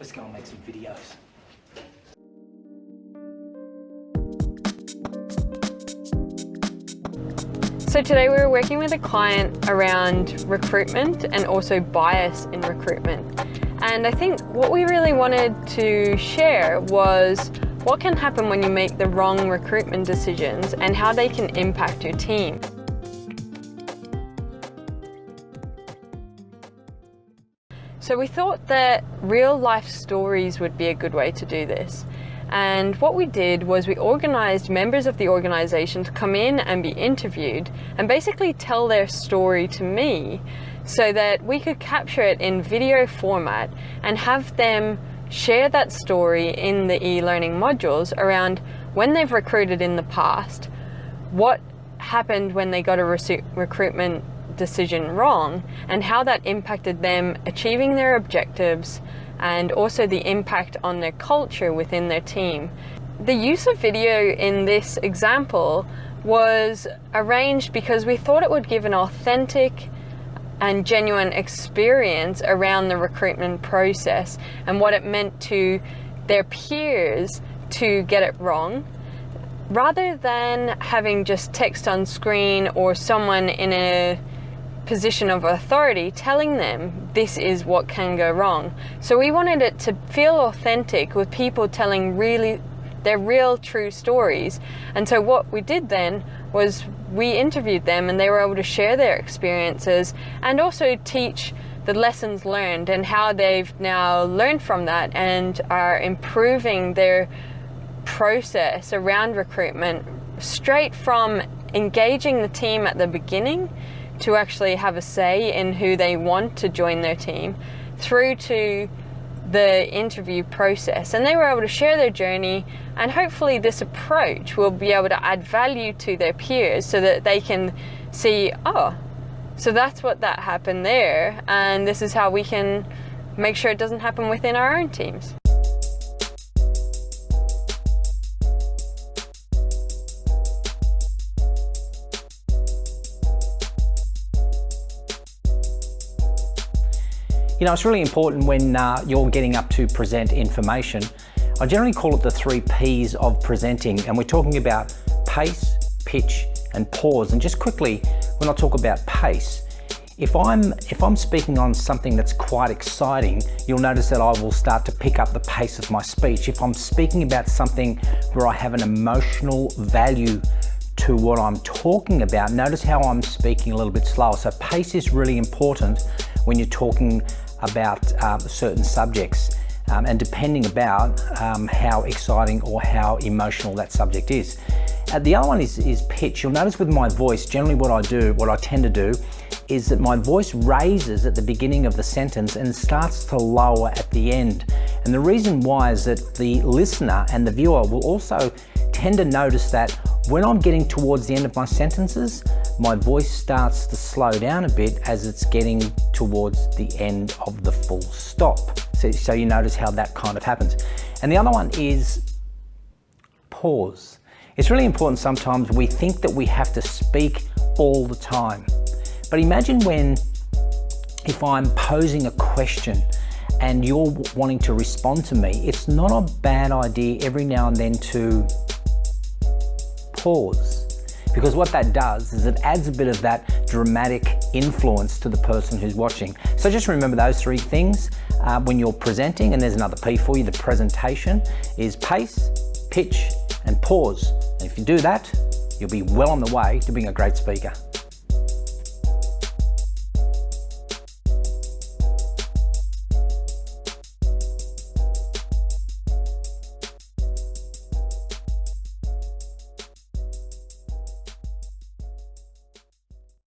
let's go and make some videos. So today we were working with a client around recruitment and also bias in recruitment. And I think what we really wanted to share was what can happen when you make the wrong recruitment decisions and how they can impact your team. So we thought that real life stories would be a good way to do this. And what we did was we organized members of the organization to come in and be interviewed and basically tell their story to me so that we could capture it in video format and have them share that story in the e-learning modules around when they've recruited in the past, what happened when they got a recruitment decision wrong, and how that impacted them achieving their objectives, and also the impact on their culture within their team. The use of video in this example was arranged because we thought it would give an authentic and genuine experience around the recruitment process and what it meant to their peers to get it wrong, rather than having just text on screen or someone in a position of authority telling them this is what can go wrong. So we wanted it to feel authentic with people telling their real true stories. And so what we did then was we interviewed them and they were able to share their experiences and also teach the lessons learned and how they've now learned from that and are improving their process around recruitment, straight from engaging the team at the beginning to actually have a say in who they want to join their team, through to the interview process. And they were able to share their journey, and hopefully this approach will be able to add value to their peers so that they can see, oh, so that's what that happened there, and this is how we can make sure it doesn't happen within our own teams. You know, it's really important when you're getting up to present information. I generally call it the 3 P's of presenting, and we're talking about pace, pitch, and pause. And just quickly, when I talk about pace, if I'm speaking on something that's quite exciting, you'll notice that I will start to pick up the pace of my speech. If I'm speaking about something where I have an emotional value to what I'm talking about, notice how I'm speaking a little bit slower. So pace is really important when you're talking about certain subjects, and depending about how exciting or how emotional that subject is. The other one is pitch. You'll notice with my voice, generally what I tend to do is that my voice raises at the beginning of the sentence and starts to lower at the end. And the reason why is that the listener and the viewer will also tend to notice that when I'm getting towards the end of my sentences, my voice starts to slow down a bit as it's getting towards the end of the full stop. So you notice how that kind of happens. And the other one is pause. It's really important. Sometimes we think that we have to speak all the time. But imagine if I'm posing a question and you're wanting to respond to me, it's not a bad idea every now and then to pause. Because what that does is it adds a bit of that dramatic influence to the person who's watching. So just remember those 3 things when you're presenting, and there's another P for you. The presentation is pace, pitch, and pause. And if you do that, you'll be well on the way to being a great speaker.